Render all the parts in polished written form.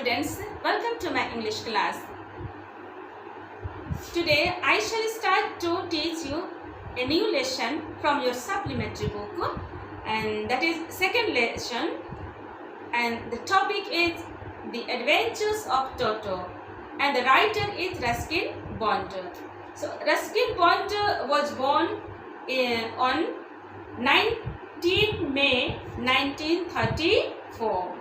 students, welcome to my English class. Today I shall start to teach you a new lesson from your supplementary book, and that is second lesson, and the topic is The Adventures of Toto, and the writer is Ruskin Bond. So Ruskin Bond was born on 19 May 1934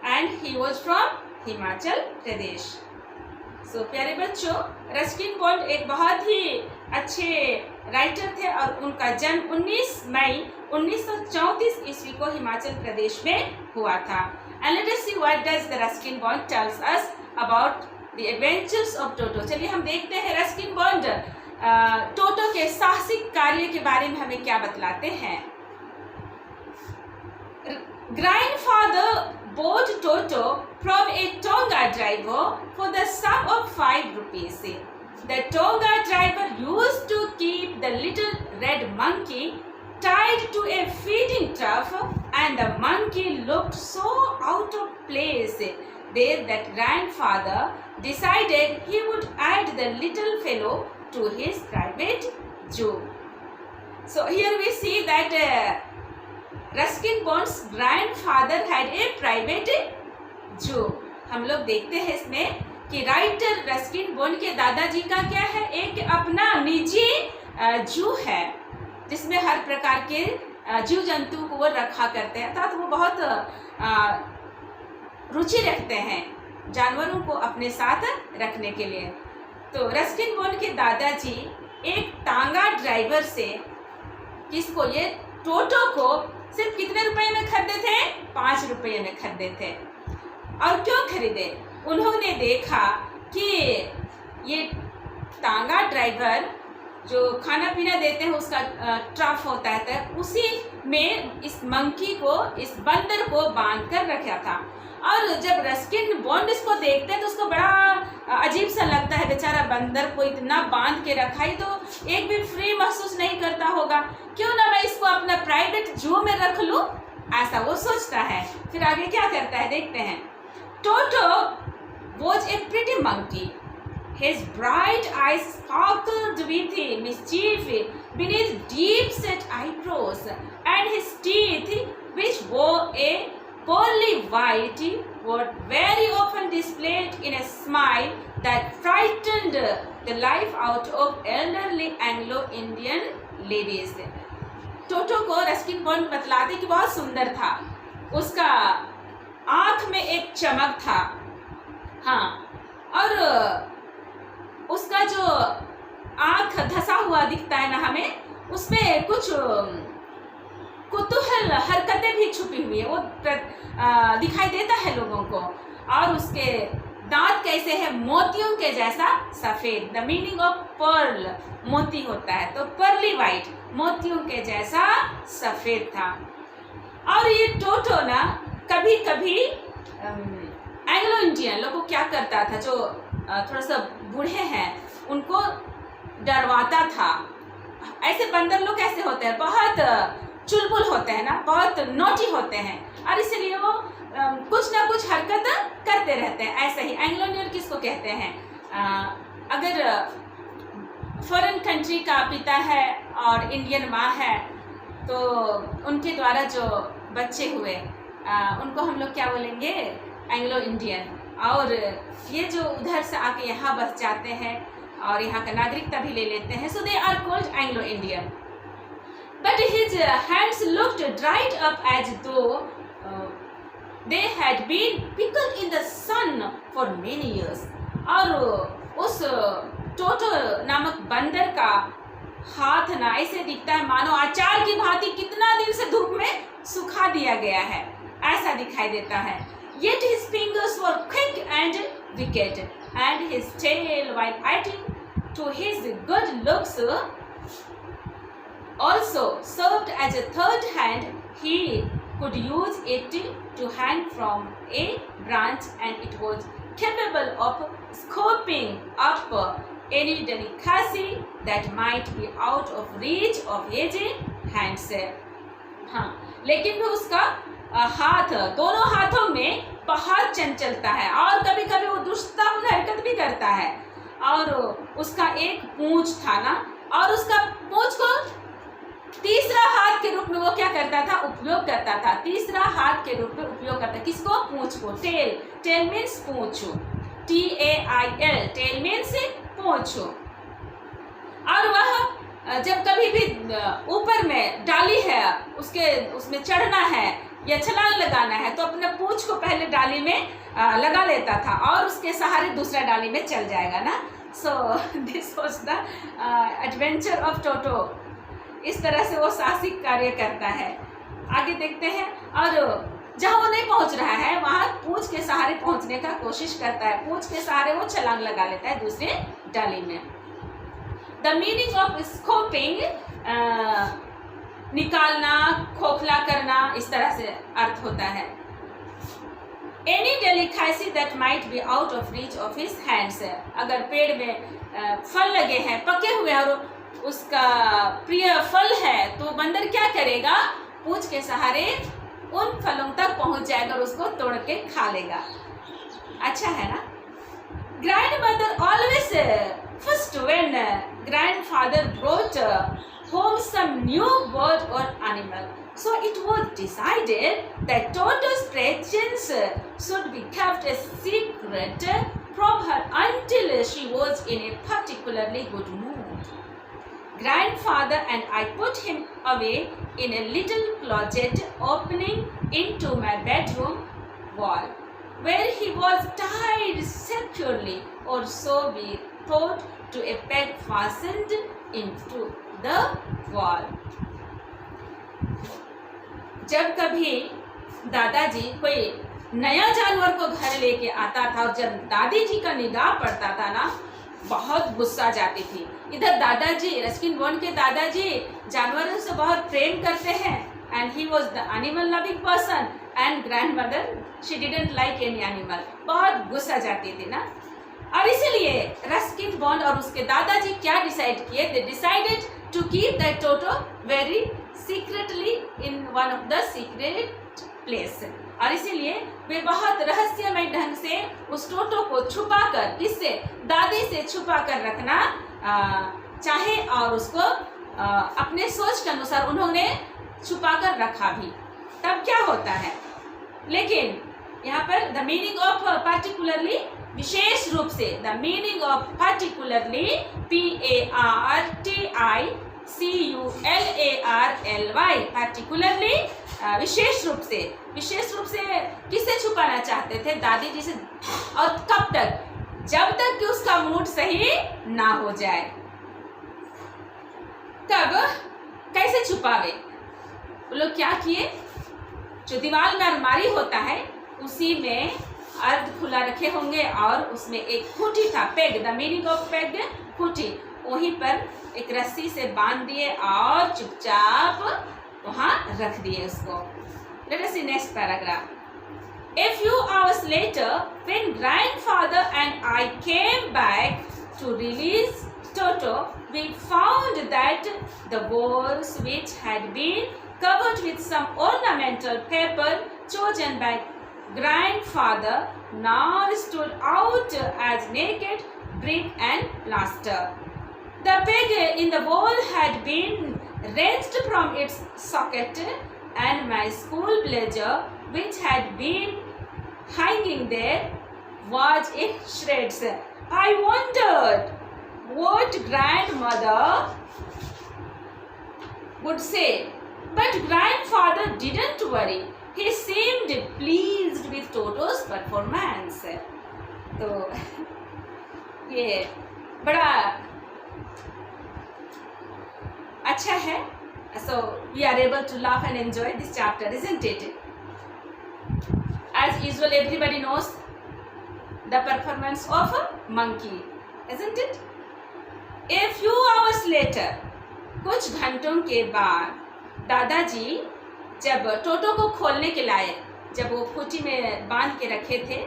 and he was from Himachal Pradesh. सो प्यारे बच्चों, Ruskin bond एक बहुत ही अच्छे writer थे और उनका जन्म 19 मई 1934 ईस्वी को हिमाचल प्रदेश में हुआ था. And let us see what does the Ruskin bond tells us about the adventures of Toto. चलिए हम देखते हैं रस्किन बॉन्ड टोटो के साहसिक कार्य के बारे में हमें क्या बतलाते हैं. Grandfather bought Toto from a Tonga driver for the sum of 5 rupees. The Tonga driver used to keep the little red monkey tied to a feeding trough, and the monkey looked so out of place there that grandfather decided he would add the little fellow to his private zoo. So here we see that Ruskin bonds grandfather had a private जू. हम लोग देखते हैं इसमें कि writer Ruskin bond के दादाजी का क्या है, एक अपना निजी जू है जिसमें हर प्रकार के जीव जंतु को वो रखा करते हैं. अर्थात वो बहुत रुचि रखते हैं जानवरों को अपने साथ रखने के लिए. तो रस्किन बॉन्ड के दादाजी एक टांगा ड्राइवर से किसको, ये टोटो को सिर्फ कितने रुपए में खरीदे थे? 5 रुपये में खरीदे थे. और क्यों खरीदे? उन्होंने देखा कि ये टांगा ड्राइवर जो खाना पीना देते हैं उसका ट्रफ होता है, तो उसी में इस मंकी को, इस बंदर को बांध कर रखा था. और जब रस्किन बॉन्ड इसको देखते हैं तो उसको बड़ा अजीब सा लगता है, बेचारा बंदर को इतना बांध के रखा ही तो एक भी फ्री महसूस नहीं करता होगा, क्यों ना मैं इसको अपना प्राइवेट जू में रख लूं, ऐसा वो सोचता है. फिर आगे क्या करता है देखते हैं. Toto was a pretty monkey. His bright eyes sparkled with mischief beneath deep-set eyebrows, and his teeth, which were a pearly white, were very often displayed in a smile that frightened the life out of elderly Anglo-Indian ladies. टोटो को Ruskin bond बतलाते कि बहुत सुंदर था. उसका आँख में एक चमक था, हाँ, और उसका जो आँख धसा हुआ दिखता है ना हमें, उसमें कुछ कुतूहल हरकतें भी छुपी हुई है, वो दिखाई देता है लोगों को. और उसके दांत कैसे है? मोतियों के जैसा सफ़ेद. द मीनिंग ऑफ पर्ल, मोती होता है, तो पर्ली वाइट, मोतियों के जैसा सफ़ेद था. और ये टोटो ना कभी कभी एंग्लो इंडियन लोगों को क्या करता था, जो थोड़ा सा बूढ़े हैं उनको डरवाता था. ऐसे बंदर लोग कैसे होते हैं, बहुत चुलबुल होते हैं ना, बहुत नोटी होते हैं, और इसलिए वो कुछ ना कुछ हरकत करते रहते हैं. ऐसे ही एंग्लो इंडियन किसको कहते हैं? अगर फॉरेन कंट्री का पिता है और इंडियन माँ है तो उनके द्वारा जो बच्चे हुए उनको हम लोग क्या बोलेंगे? Anglo Indian. और ये जो उधर से आके यहाँ बस जाते हैं और यहाँ का नागरिकता भी ले लेते हैं, so they are called Anglo Indian. But his hands looked dried up as though they had been pickled in the sun for many years. और उस टोटो नामक बंदर का हाथ ना ऐसे दिखता है मानो अचार की भांति कितना दिन से धूप में सुखा दिया गया है, ऐसा दिखाई देता है. Yet his fingers were quick and wicked, and his tail, while adding to his good looks, also served as a third hand. He could use it to hang from a branch, and it was capable of scooping up any delicacy that might be out of reach of his hands. हाँ, लेकिन भी उसका हाथ, दोनों हाथों में बहुत चंचलता है और कभी कभी वो दुष्टतापूर्ण हरकत भी करता है। और उसका एक पूंछ था ना, और उसका पूंछ को तीसरा हाथ के रूप में वो क्या करता था, उपयोग करता था। तीसरा हाथ के रूप में उपयोग करता, किसको, पूंछ को। टेल, टेल मीन्स पूंछ, TAIL, टेल मीन्स पूंछ। और वह जब कभी भी ऊपर में डाली है, उसमें चढ़ना है या छलांग लगाना है, तो अपने पूंछ को पहले डाली में लगा लेता था और उसके सहारे दूसरा डाली में चल जाएगा ना। So this was the adventure of Toto. इस तरह से वो साहसिक कार्य करता है। आगे देखते हैं, और जहाँ वो नहीं पहुँच रहा है वहाँ पूंछ के सहारे पहुँचने का कोशिश करता है। पूंछ के सहारे वो छलांग लगा लेता है दूसरे डाली में। द मीनिंग ऑफ स्कोपिंग, निकालना, खोखला करना, इस तरह से अर्थ होता है। Any delicacy that might be out of reach of his hands, अगर पेड़ में फल लगे हैं, पके हुए हैं और उसका प्रिय फल है, तो बंदर क्या करेगा, पूंछ के सहारे उन फलों तक पहुंच जाएगा और उसको तोड़ के खा लेगा। अच्छा है ना। Grandmother always first when grandfather brought home some new bird or animal. So it was decided that Toto's presence should be kept a secret from her until she was in a particularly good mood. Grandfather and I put him away in a little closet opening into my bedroom wall, where he was tied securely, or so we thought, to a peg fastened into the wall. जब कभी दादाजी कोई नया जानवर को घर लेके आता था और जब दादी जी का निगाह पड़ता था ना, बहुत गुस्सा जाती थी। इधर दादाजी, रस्किन बॉन्ड के दादाजी जानवरों से बहुत प्रेम करते हैं, and he was the animal loving person, and grandmother she didn't like any animal, बहुत गुस्सा जाती थी ना। और इसीलिए रस्किन बॉन्ड और उसके दादाजी क्या डिसाइड किए, they decided to keep that Toto very secretly in one of the secret place. और इसीलिए वे बहुत रहस्यमय ढंग से उस टोटो को छुपा कर, किससे, दादी से छुपा कर रखना चाहे, और उसको अपने सोच के अनुसार उन्होंने छुपा कर रखा भी। तब क्या होता है, लेकिन यहाँ पर द मीनिंग ऑफ पार्टिकुलरली, विशेष रूप से, the meaning of particularly, PARTICULARLY, particularly, विशेष रूप से। विशेष रूप से किससे छुपाना चाहते थे, दादी जी से। और कब तक, जब तक कि उसका मूड सही ना हो जाए। तब कैसे छुपावे, वो लोग क्या किए, जो दीवार में अलमारी होता है उसी में अर्ध खुला रखे होंगे और उसमें एक खूंटी था, peg, the meaning of peg, Khunti, वहीं पर एक रस्सी से बांध दिए और चुपचाप वहां रख दिए उसको। Let us see next paragraph. A few hours later, when grandfather and I came back to release Toto, we found that the walls, which had been covered with some ornamental paper chosen by grandfather, now stood out as naked brick and plaster. The peg in the wall had been wrenched from its socket, and my school blazer, which had been hanging there, was in shreds. I wondered what grandmother would say, but grandfather didn't worry. He seemed pleased with Toto's performance. तो ये बड़ा अच्छा है. So we are able to laugh and enjoy this chapter, isn't it? As usual, everybody knows the performance of a monkey, isn't it? A few hours later, कुछ घंटों के बाद दादाजी जब टोटो को खोलने के लाए, जब वो खूंटी में बांध के रखे थे,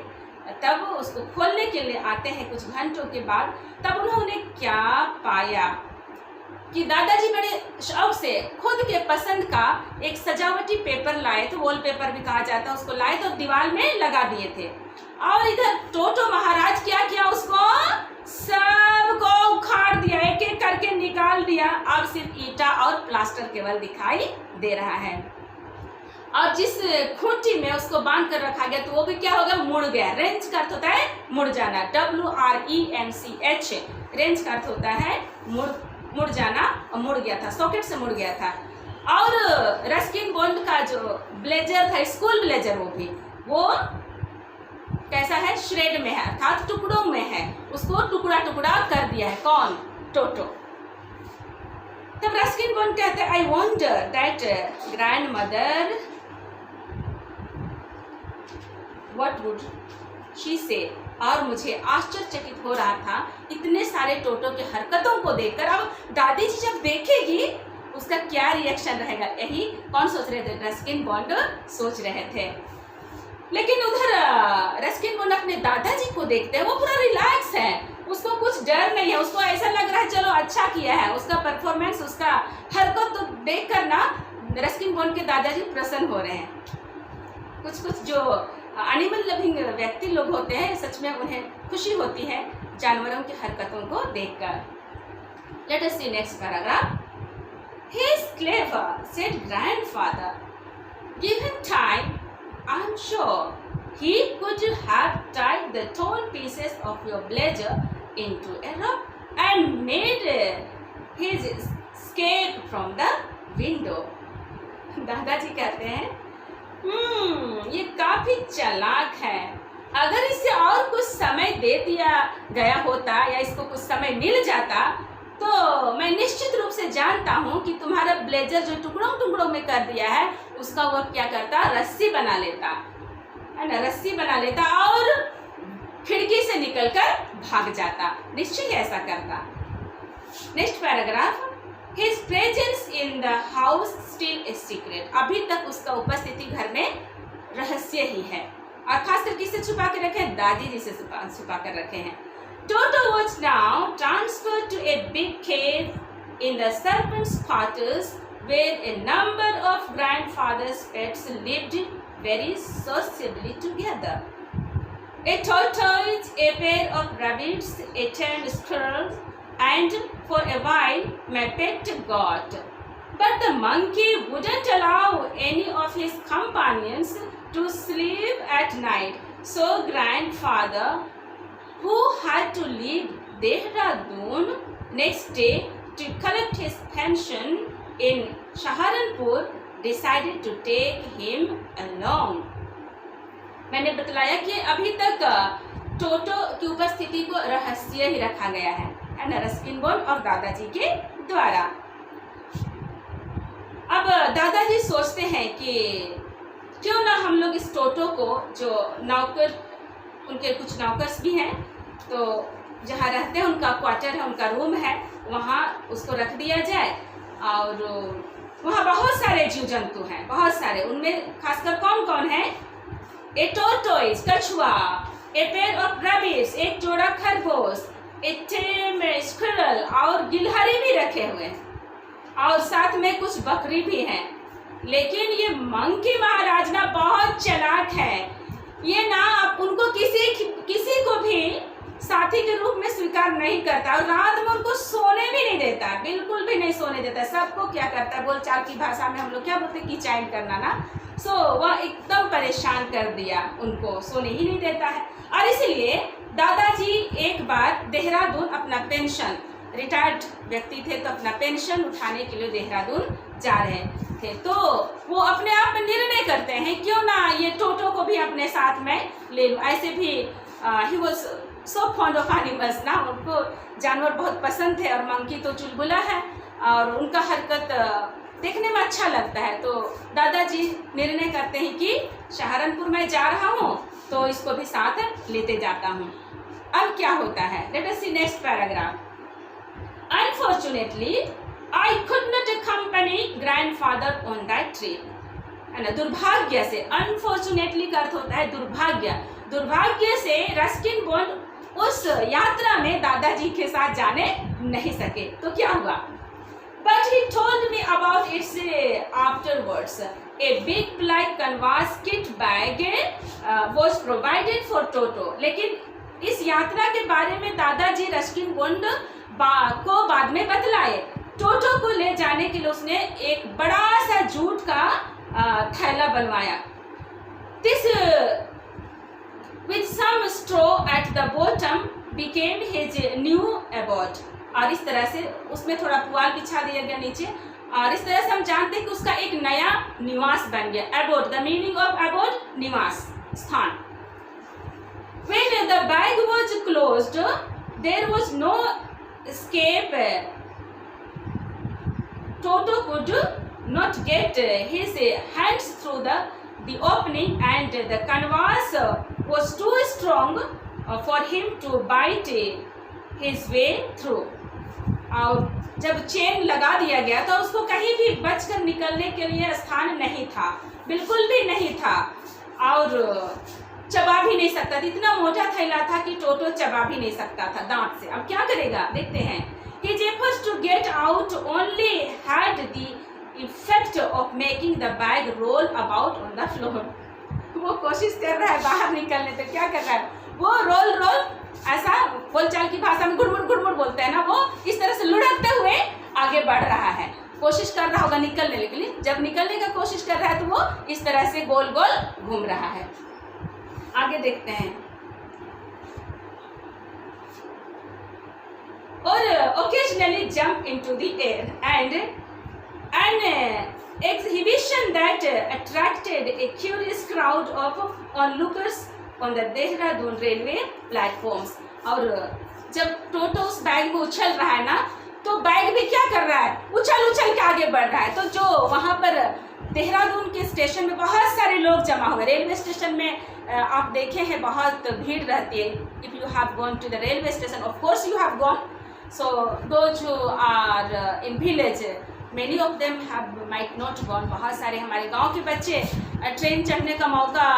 तब उसको खोलने के लिए आते हैं कुछ घंटों के बाद, तब उन्होंने क्या पाया, कि दादाजी बड़े शौक से खुद के पसंद का एक सजावटी पेपर लाए थे, वॉल पेपर भी कहा जाता है उसको, लाए तो दीवार में लगा दिए थे। और इधर टोटो महाराज क्या किया, उसको सबको उखाड़ दिया, एक एक करके निकाल दिया। अब सिर्फ ईटा और प्लास्टर केवल दिखाई दे रहा है। और जिस खूंटी में उसको बांध कर रखा गया तो वो भी क्या हो गया, मुड़ गया। रेंच का अर्थ होता है मुड़ जाना, WRENCH, रेंच का अर्थ होता है मुड़ जाना, और मुड़ गया था, सॉकेट से मुड़ गया था। और रस्किन बॉन्ड का जो ब्लेजर था, स्कूल ब्लेजर, वो कैसा है, श्रेड में है, अर्थात टुकड़ों में है, उसको टुकड़ा टुकड़ा कर दिया है। कौन, टोटो। तब रस्किन बॉन्ड कहते हैं, I wonder that grand mother what would she से। और मुझे आश्चर्यचकित हो रहा था इतने सारे टोटो की हरकतों को देखकर। अब दादी जी जब देखेगी उसका क्या रिएक्शन रहेगा, यही कौन सोच रहे थे, रस्किन बॉन्ड सोच रहे थे। लेकिन उधर रस्किन बॉन्ड अपने दादाजी को देखते हैं, वो पूरा रिलैक्स है, उसको कुछ डर नहीं है, उसको ऐसा लग रहा है चलो अच्छा किया है। उसका परफॉर्मेंस, उसका हरकत तो देख कर ना रस्किन बॉन्ड के दादाजी प्रसन्न हो रहे हैं। कुछ कुछ जो एनिमल लविंग व्यक्ति लोग होते हैं, सच में उन्हें खुशी होती है जानवरों की हरकतों को देखकर। Let us see next paragraph. He is clever, said grandfather. Give him time, I'm sure he could have tied the torn pieces of your blazer into a rope and made his escape from the window. दादाजी कहते हैं, ये काफी चालाक है। अगर इसे और कुछ समय दे दिया गया होता या इसको कुछ समय मिल जाता तो मैं निश्चित रूप से जानता हूँ कि तुम्हारा ब्लेजर जो टुकड़ों टुकड़ों में कर दिया है उसका वो क्या करता, रस्सी बना लेता, है ना, रस्सी बना लेता और खिड़की से निकलकर भाग जाता, निश्चय ऐसा करता। Next paragraph. His presence in the house still is secret. अभी तक उसका उपस्थिति घर में रहस्य ही है, और खासकर किससे छुपा के रखे हैं, दादी जी से छुपा कर रखे हैं। Toto was now transferred to a big cave in the serpent's quarters where a number of grandfather's pets lived very sociably together. A tortoise, a pair of rabbits, a tamed squirrel, and for a while my pet goat. But the monkey wouldn't allow any of his companions to sleep at night. So grandfather, who had to leave Dehradun next day to collect his pension in Saharanpur, decided to take him along. मैंने बतलाया कि अभी तक टोटो की उपस्थिति को रहस्य ही रखा गया है ना, रस्किन बॉन्ड और दादाजी के द्वारा। अब दादाजी सोचते हैं कि क्यों ना हम लोग इस टोटो को, जो नौकर, उनके कुछ नौकर्स भी हैं, तो जहाँ रहते हैं उनका क्वार्टर है, उनका रूम है, वहाँ उसको रख दिया जाए। और वहाँ बहुत सारे जीव जंतु हैं, बहुत सारे, उनमें खासकर कौन कौन है, ए टोर्टोइज, कछुआ, ए पेयर ऑफ रैबिट्स, एक जोड़ा खरगोश, ए टेम स्क्विरल, और गिलहरी भी रखे हुए हैं, और साथ में कुछ बकरी भी हैं। लेकिन ये मंकी महाराज ना बहुत चालाक है, ये ना उनको किसी को भी साथी के रूप में स्वीकार नहीं करता, और रात में उनको सोने भी नहीं देता, बिल्कुल भी नहीं सोने देता। सबको क्या करता है, बोलचाल की भाषा में हम लोग क्या बोलते हैं, कीचाइन करना ना। सो वह एकदम परेशान कर दिया, उनको सोने ही नहीं देता है। और इसीलिए दादाजी एक बार देहरादून अपना पेंशन, रिटायर्ड व्यक्ति थे तो अपना पेंशन उठाने के लिए देहरादून जा रहे थे, तो वो अपने आप में निर्णय करते हैं क्यों ना ये टोटो को भी अपने साथ में ले लूं। ऐसे भी he was so fond of animals ना, उनको जानवर बहुत पसंद थे, और मंकी तो चुलबुला है और उनका हरकत देखने में अच्छा लगता है। तो दादाजी निर्णय करते हैं कि सहारनपुर में जा रहा हूँ तो इसको भी साथ लेते जाता हूँ। अब क्या होता है, let us see next paragraph. Unfortunately, I could not accompany grandfather on that trip. है ना, दुर्भाग्य से, अनफॉर्चुनेटली का अर्थ होता है दुर्भाग्य, दुर्भाग्य से रस्किन बॉन्ड उस यात्रा में दादाजी के साथ जाने नहीं सके। तो क्या हुआ, But he told me about it afterwards. A big black canvas kit bag was provided for Toto. लेकिन इस यात्रा के बारे में दादाजी रस्किन बोंड को बाद में बतलाए। टोटो को ले जाने के लिए उसने एक बड़ा सा जूट का थैला बनवाया। This with some straw at the bottom became his new abode. और इस तरह से उसमें थोड़ा पुआल बिछा दिया गया नीचे, और इस तरह से हम जानते हैं कि उसका एक नया निवास बन गया। एबोड, द मीनिंग ऑफ एबोड, निवास, स्थान। When the bag was closed, there was no escape. Toto could not get his hands through the opening, and the canvas was too strong for him to bite his way through. और जब chain लगा दिया गया तो उसको कहीं भी बचकर निकलने के लिए स्थान नहीं था, बिल्कुल भी नहीं था, और चबा भी नहीं सकता था। इतना मोटा थैला था कि टोटो चबा भी नहीं सकता था दांत से। अब क्या करेगा, देखते हैं। His efforts to get out only had the effect of making the bag roll about on the floor. वो कोशिश कर रहा है बाहर निकलने, तो क्या कर रहा है वो, रोल ऐसा बोलचाल की भाषा में गुड़मुड़ बोलते हैं ना, वो इस तरह से लुढ़कते हुए आगे बढ़ रहा है। कोशिश कर रहा होगा निकलने के लिए। जब निकलने का कोशिश कर रहा है तो वो इस तरह से गोल गोल घूम रहा है। आगे देखते हैं। और occasionally jump into the air, and an exhibition that attracted a curious crowd of onlookers on the Dehradun railway platforms. और जब टोटो उस बैग में उछल रहा है ना, तो बैग भी क्या कर रहा है, उछल के आगे बढ़ रहा है। तो जो वहाँ पर देहरादून के स्टेशन में बहुत सारे लोग जमा हुए, रेलवे स्टेशन में आप देखे हैं बहुत भीड़ रहती है। If you have gone to the railway station, of course you have gone, so those who are in village, many of them have might not gone. बहुत सारे हमारे गांव के बच्चे ट्रेन चढ़ने का मौका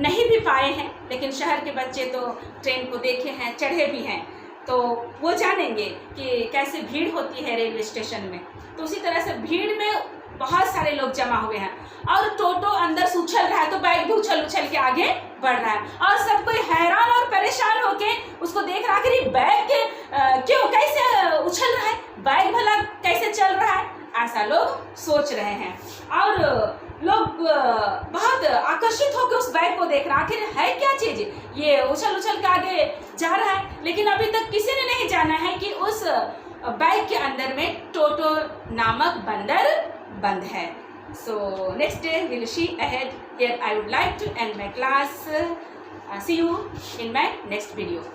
नहीं भी पाए हैं, लेकिन शहर के बच्चे तो ट्रेन को देखे हैं, चढ़े भी हैं, तो वो जानेंगे कि कैसे भीड़ होती है रेलवे स्टेशन में। तो उसी तरह से भीड़ में बहुत सारे लोग जमा हुए हैं, और टोटो अंदर से उछल रहा है, तो बैग भी उछल के आगे बढ़ रहा है, और सब कोई हैरान और परेशान होके उसको देख रहा है कि बैग क्यों, कैसे उछल रहा है, बैग भला कैसे चल रहा है, ऐसा लोग सोच रहे हैं। और लोग बहुत आकर्षित होकर उस बैग को देख रहे हैं, आखिर है क्या चीज, ये उछल के आगे जा रहा है। लेकिन अभी तक किसी ने नहीं जाना है कि उस बैग के अंदर में टोटो नामक बंदर बंद है। So next day we'll see ahead. Here I would like to end my class. See you in my next video.